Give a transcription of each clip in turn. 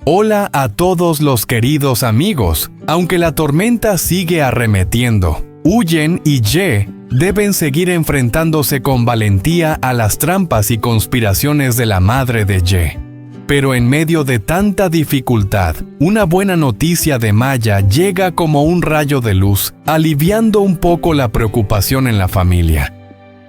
Hola a todos los queridos amigos. Aunque la tormenta sigue arremetiendo, Huyen y Ye deben seguir enfrentándose con valentía a las trampas y conspiraciones de la madre de Ye. Pero en medio de tanta dificultad, una buena noticia de Maya llega como un rayo de luz, aliviando un poco la preocupación en la familia.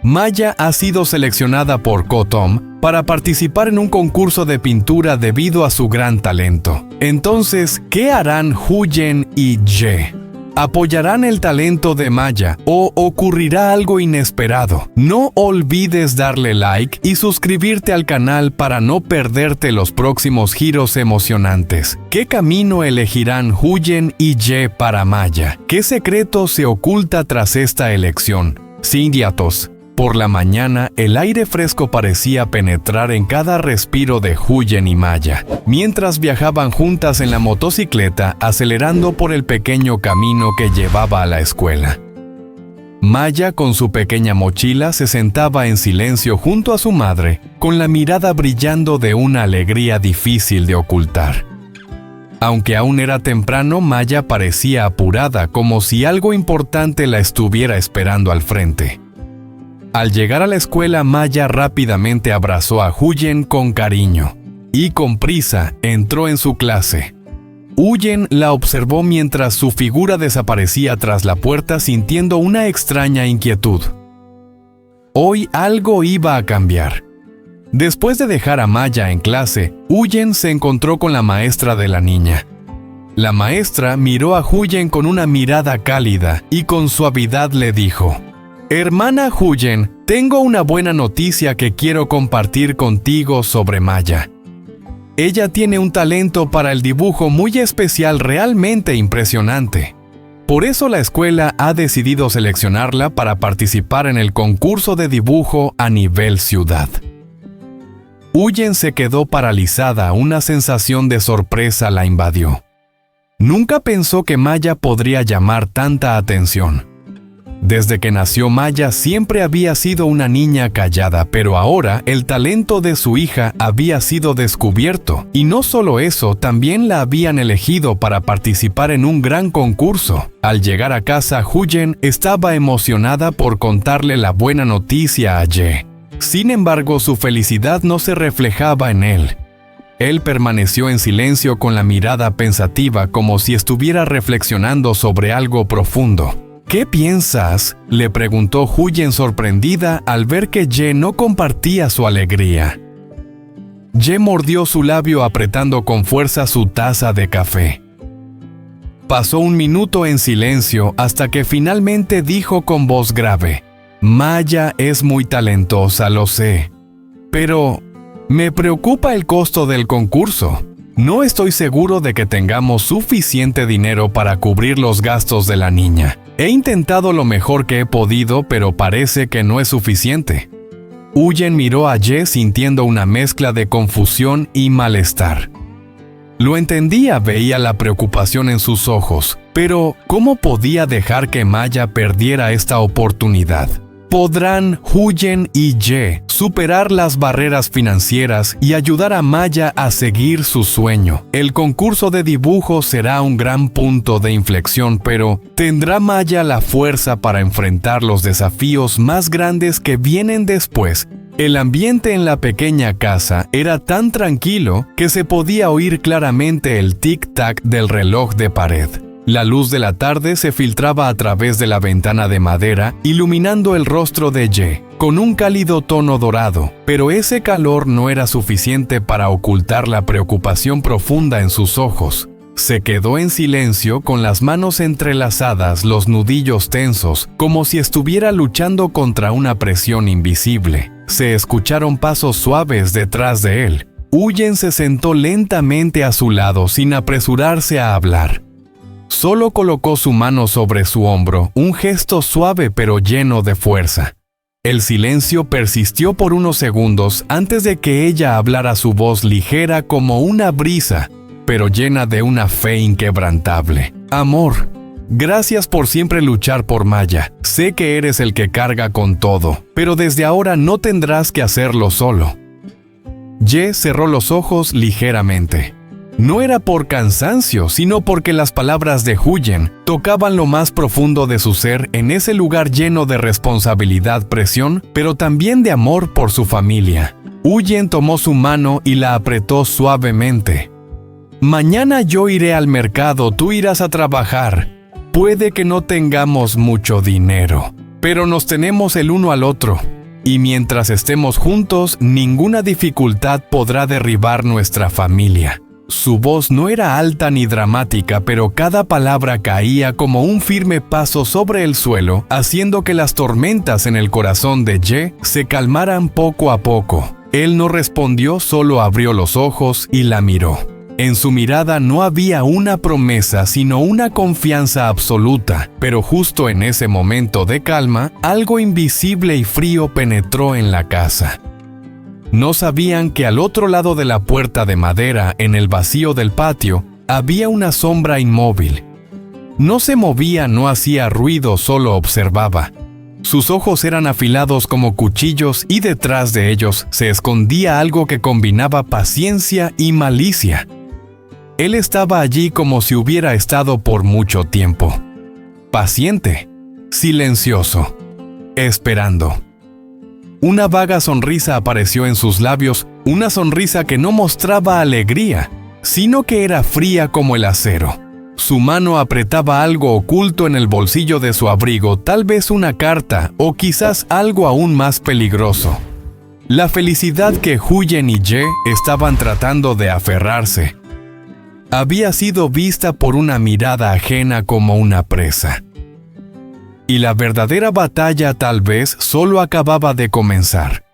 Maya ha sido seleccionada por Kotom para participar en un concurso de pintura debido a su gran talento. Entonces, ¿qué harán Huyen y Ye? ¿Apoyarán el talento de Maya o ocurrirá algo inesperado? No olvides darle like y suscribirte al canal para no perderte los próximos giros emocionantes. ¿Qué camino elegirán Huyen y Ye para Maya? ¿Qué secreto se oculta tras esta elección? Sindiatos. Por la mañana, el aire fresco parecía penetrar en cada respiro de Huyen y Maya, mientras viajaban juntas en la motocicleta, acelerando por el pequeño camino que llevaba a la escuela. Maya, con su pequeña mochila, se sentaba en silencio junto a su madre, con la mirada brillando de una alegría difícil de ocultar. Aunque aún era temprano, Maya parecía apurada, como si algo importante la estuviera esperando al frente. Al llegar a la escuela, Maya rápidamente abrazó a Huyen con cariño y con prisa entró en su clase. Huyen la observó mientras su figura desaparecía tras la puerta, sintiendo una extraña inquietud. Hoy algo iba a cambiar. Después de dejar a Maya en clase, Huyen se encontró con la maestra de la niña. La maestra miró a Huyen con una mirada cálida y con suavidad le dijo: «Hermana Huyen, tengo una buena noticia que quiero compartir contigo sobre Maya. Ella tiene un talento para el dibujo muy especial, realmente impresionante. Por eso la escuela ha decidido seleccionarla para participar en el concurso de dibujo a nivel ciudad». Huyen se quedó paralizada, una sensación de sorpresa la invadió. Nunca pensó que Maya podría llamar tanta atención. Desde que nació, Maya siempre había sido una niña callada, pero ahora el talento de su hija había sido descubierto. Y no solo eso, también la habían elegido para participar en un gran concurso. Al llegar a casa, Huyen estaba emocionada por contarle la buena noticia a Ye. Sin embargo, su felicidad no se reflejaba en él. Él permaneció en silencio con la mirada pensativa, como si estuviera reflexionando sobre algo profundo. «¿Qué piensas?», le preguntó Huyen sorprendida al ver que Ye no compartía su alegría. Ye mordió su labio apretando con fuerza su taza de café. Pasó un minuto en silencio hasta que finalmente dijo con voz grave: «Maya es muy talentosa, lo sé. Pero me preocupa el costo del concurso. No estoy seguro de que tengamos suficiente dinero para cubrir los gastos de la niña. He intentado lo mejor que he podido, pero parece que no es suficiente». Huyen miró a Ye sintiendo una mezcla de confusión y malestar. Lo entendía, veía la preocupación en sus ojos, pero ¿cómo podía dejar que Maya perdiera esta oportunidad? ¿Podrán Huyen y Ye superar las barreras financieras y ayudar a Maya a seguir su sueño? El concurso de dibujo será un gran punto de inflexión, pero ¿tendrá Maya la fuerza para enfrentar los desafíos más grandes que vienen después? El ambiente en la pequeña casa era tan tranquilo que se podía oír claramente el tic-tac del reloj de pared. La luz de la tarde se filtraba a través de la ventana de madera, iluminando el rostro de Ye, con un cálido tono dorado, pero ese calor no era suficiente para ocultar la preocupación profunda en sus ojos. Se quedó en silencio con las manos entrelazadas, los nudillos tensos, como si estuviera luchando contra una presión invisible. Se escucharon pasos suaves detrás de él. Huyen se sentó lentamente a su lado sin apresurarse a hablar. Solo colocó su mano sobre su hombro, un gesto suave pero lleno de fuerza. El silencio persistió por unos segundos antes de que ella hablara, su voz ligera como una brisa, pero llena de una fe inquebrantable. «Amor, gracias por siempre luchar por Maya. Sé que eres el que carga con todo, pero desde ahora no tendrás que hacerlo solo». Ye cerró los ojos ligeramente. No era por cansancio, sino porque las palabras de Huyen tocaban lo más profundo de su ser en ese lugar lleno de responsabilidad, presión, pero también de amor por su familia. Huyen tomó su mano y la apretó suavemente. Mañana yo iré al mercado, tú irás a trabajar. Puede que no tengamos mucho dinero, pero nos tenemos el uno al otro. Y mientras estemos juntos, ninguna dificultad podrá derribar nuestra familia. Su voz no era alta ni dramática, pero cada palabra caía como un firme paso sobre el suelo, haciendo que las tormentas en el corazón de Ye se calmaran poco a poco. Él no respondió, solo abrió los ojos y la miró. En su mirada no había una promesa, sino una confianza absoluta, pero justo en ese momento de calma, algo invisible y frío penetró en la casa. No sabían que al otro lado de la puerta de madera, en el vacío del patio, había una sombra inmóvil. No se movía, no hacía ruido, solo observaba. Sus ojos eran afilados como cuchillos y detrás de ellos se escondía algo que combinaba paciencia y malicia. Él estaba allí como si hubiera estado por mucho tiempo. Paciente, silencioso, esperando. Una vaga sonrisa apareció en sus labios, una sonrisa que no mostraba alegría, sino que era fría como el acero. Su mano apretaba algo oculto en el bolsillo de su abrigo, tal vez una carta o quizás algo aún más peligroso. La felicidad que Huyen y Ye estaban tratando de aferrarse había sido vista por una mirada ajena como una presa. Y la verdadera batalla tal vez solo acababa de comenzar.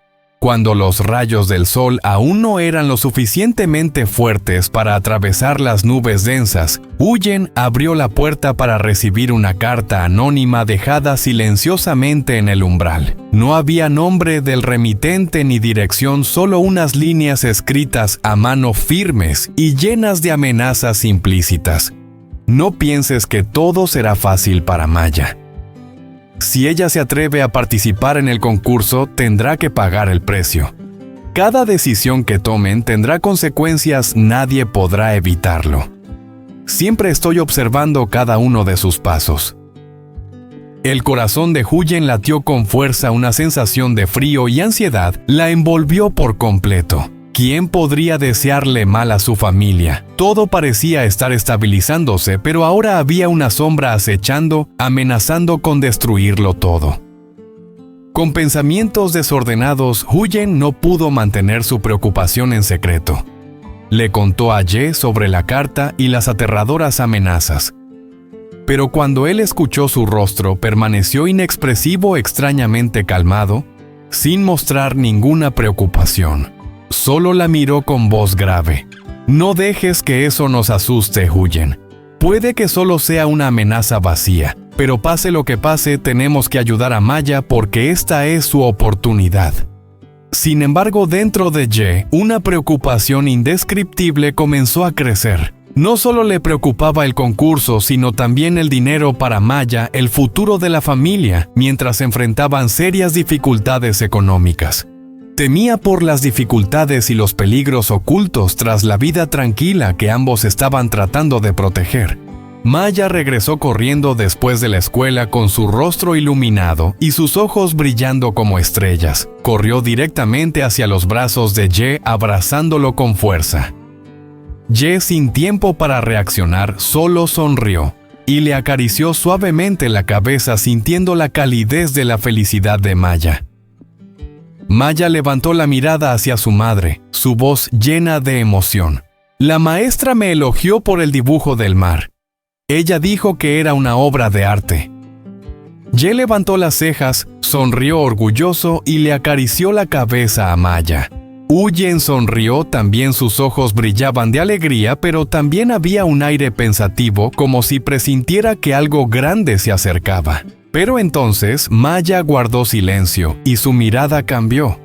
Cuando los rayos del sol aún no eran lo suficientemente fuertes para atravesar las nubes densas, Huyen abrió la puerta para recibir una carta anónima dejada silenciosamente en el umbral. No había nombre del remitente ni dirección, solo unas líneas escritas a mano firmes y llenas de amenazas implícitas. No pienses que todo será fácil para Maya. Si ella se atreve a participar en el concurso, tendrá que pagar el precio. Cada decisión que tomen tendrá consecuencias, nadie podrá evitarlo. Siempre estoy observando cada uno de sus pasos. El corazón de Huyen latió con fuerza, una sensación de frío y ansiedad la envolvió por completo. ¿Quién podría desearle mal a su familia? Todo parecía estar estabilizándose, pero ahora había una sombra acechando, amenazando con destruirlo todo. Con pensamientos desordenados, Huyen no pudo mantener su preocupación en secreto. Le contó a Ye sobre la carta y las aterradoras amenazas. Pero cuando él escuchó su rostro, permaneció inexpresivo, extrañamente calmado, sin mostrar ninguna preocupación. Solo la miró con voz grave. No dejes que eso nos asuste, Huyen. Puede que solo sea una amenaza vacía, pero pase lo que pase, tenemos que ayudar a Maya porque esta es su oportunidad. Sin embargo, dentro de Ye, una preocupación indescriptible comenzó a crecer. No solo le preocupaba el concurso, sino también el dinero para Maya, el futuro de la familia, mientras enfrentaban serias dificultades económicas. Temía por las dificultades y los peligros ocultos tras la vida tranquila que ambos estaban tratando de proteger. Maya regresó corriendo después de la escuela con su rostro iluminado y sus ojos brillando como estrellas. Corrió directamente hacia los brazos de Ye, abrazándolo con fuerza. Ye, sin tiempo para reaccionar, solo sonrió y le acarició suavemente la cabeza, sintiendo la calidez de la felicidad de Maya. Maya levantó la mirada hacia su madre, su voz llena de emoción. La maestra me elogió por el dibujo del mar. Ella dijo que era una obra de arte. Ye levantó las cejas, sonrió orgulloso y le acarició la cabeza a Maya. Huyen sonrió, también sus ojos brillaban de alegría, pero también había un aire pensativo, como si presintiera que algo grande se acercaba. Pero entonces Maya guardó silencio y su mirada cambió.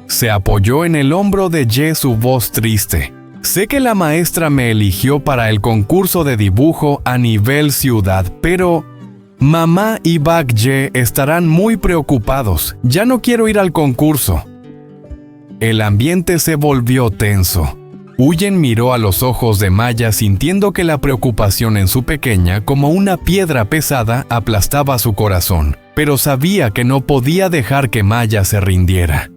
Se apoyó en el hombro de Ye, su voz triste. Sé que la maestra me eligió para el concurso de dibujo a nivel ciudad, pero mamá y Bak Ye estarán muy preocupados. Ya no quiero ir al concurso. El ambiente se volvió tenso. Uyen miró a los ojos de Maya sintiendo que la preocupación en su pequeña, como una piedra pesada, aplastaba su corazón, pero sabía que no podía dejar que Maya se rindiera.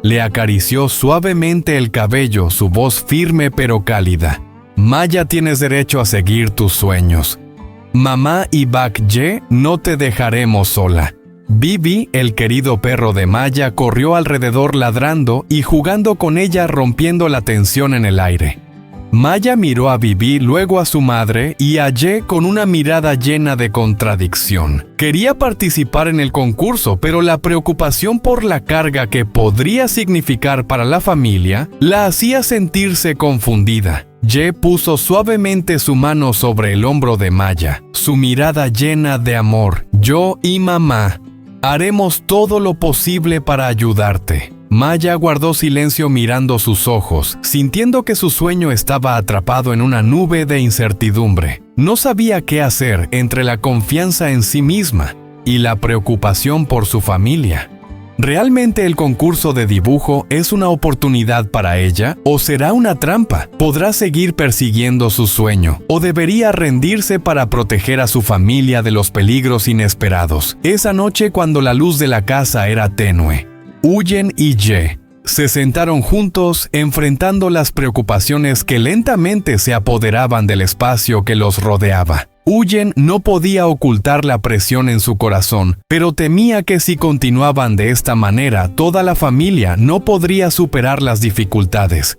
Le acarició suavemente el cabello, su voz firme pero cálida. Maya, tienes derecho a seguir tus sueños. Mamá y Bak-ye no te dejaremos sola. Bibi, el querido perro de Maya, corrió alrededor ladrando y jugando con ella, rompiendo la tensión en el aire. Maya miró a Bibi, luego a su madre y a Ye con una mirada llena de contradicción. Quería participar en el concurso, pero la preocupación por la carga que podría significar para la familia la hacía sentirse confundida. Ye puso suavemente su mano sobre el hombro de Maya, su mirada llena de amor. Yo y mamá haremos todo lo posible para ayudarte. Maya guardó silencio mirando sus ojos, sintiendo que su sueño estaba atrapado en una nube de incertidumbre. No sabía qué hacer entre la confianza en sí misma y la preocupación por su familia. ¿Realmente el concurso de dibujo es una oportunidad para ella o será una trampa? ¿Podrá seguir persiguiendo su sueño o debería rendirse para proteger a su familia de los peligros inesperados? Esa noche, cuando la luz de la casa era tenue, Uyen y Ye se sentaron juntos, enfrentando las preocupaciones que lentamente se apoderaban del espacio que los rodeaba. Uyen no podía ocultar la presión en su corazón, pero temía que si continuaban de esta manera, toda la familia no podría superar las dificultades.